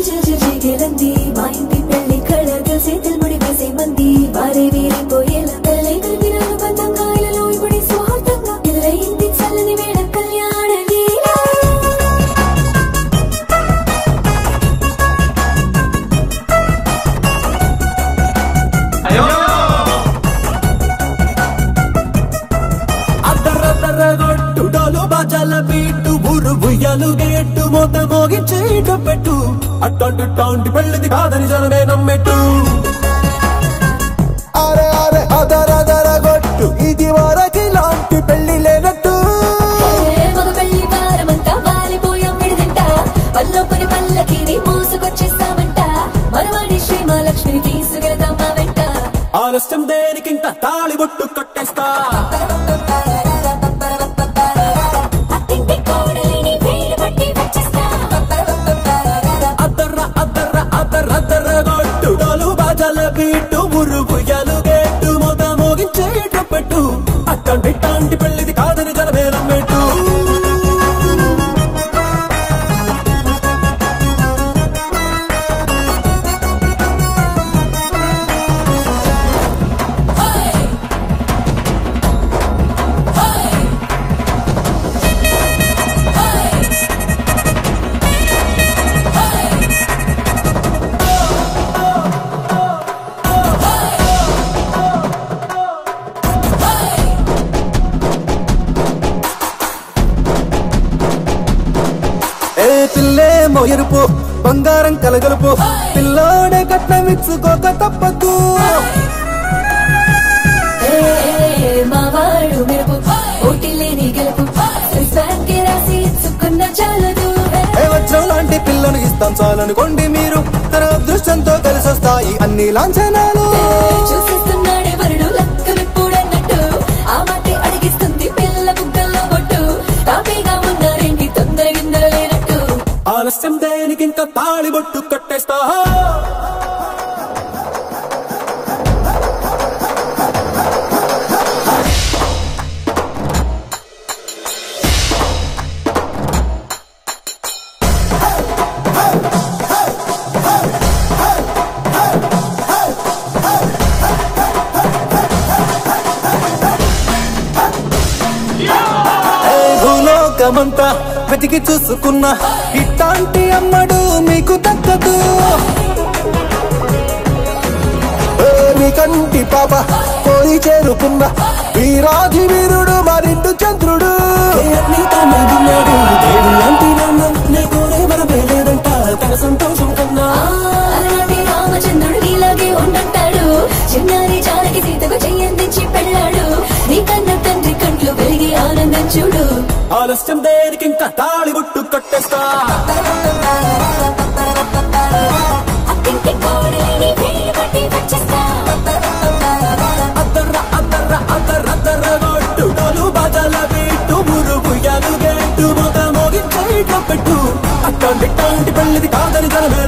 జిల్జిల్జిల్జిగెలంది మా ఇంటి పెళ్లి కళ చేతులు ముడి వేసే మంది వారే వీరిపోయేలా తల్లి కలిపిన అనుబంధంగా ఇలలో ఇప్పుడు స్వార్థంగా ఎదురైంది చల్లని వేళ కళ్యాణ లీల అద్దరద్దరగొట్టుడలు బాజాల బీటు ఊరు బుయ్యలు గేట్టు మొత్త మోగించేట పెట్టు అట్టంటి పెళ్ళిది కాదని జనమే నమ్మెట్టు అరే అరే అదరదరగొట్టు ఇది వరకి లాంటి పెళ్లి లేనట్టు మగ పెళ్లి వారమంతా వాలిపోయాం విడిదంట పల్లోపని పల్లకిని మోసుకొచ్చేస్తామంట మరవాడి శ్రీ మహాలక్ష్మిని తీసుకెళ్తాం మా వెంట ఆలస్యం దేనికింత తాళి బొట్టు కట్టేస్తా అద్దరగొట్టుడలు బాజాల బీటు ఊరు బుయ్యలు గేట్టు మొద మోగించేట పెట్టు అట్టంటి పెళ్ళిది కాదని జనమే నమ్మెట్టు పిల్లేమో ఎరుపు బంగారం కలగలుపు పిల్లోడే కట్నం ఇచ్చుకోక తప్పదు మా వాడు మెరుపు ఓటి లేని గెలుపు రాసి ఇచ్చుకున్న చాలదు వజ్రం లాంటి పిల్లను ఇస్తాం చాలనుకోండి మీరు తన అదృష్టంతో కలిసి వస్తాయి అన్ని లాంఛనాలు చూసిస్తున్నాడే వరుడు లక్క విప్పుడన్నట్టు ఆ మాట అడిగిస్తుంది పిల్ల బుగ్గల్లో బొట్టు తాపీగా ఉన్నారేంటి తొందర గిందర లేనట్టు ఆలస్యం దేనికింత తాళి బొట్టు కట్టేస్తా భూలోకమంతా వెతికి చూసుకున్నా ఇట్లాంటి అమ్మడు మీకు దక్కదు మీ కంటి పాప కోరి చేరుకున్న వీరాధి వీరుడు మరిండు చంద్రుడు తన సంతోషం కన్నా రామచంద్రుడు నీలాగే ఉండంటాడు చిన్నారి జానకి సీతకు చెయ్యందించి పెళ్ళాడు నీ కన్న తండ్రి కంట్లో వెలిగి ఆనందం చూడు ఆలస్యం దేనికింకా తాళి బొట్టు కట్టేస్తా అద్దరగొట్టుడలు బాజాల బీటు ఊరు బుయ్యలు గేట్టు మొద మోగించేట పెట్టు అట్టంటి పెళ్ళిది కాదని జనమే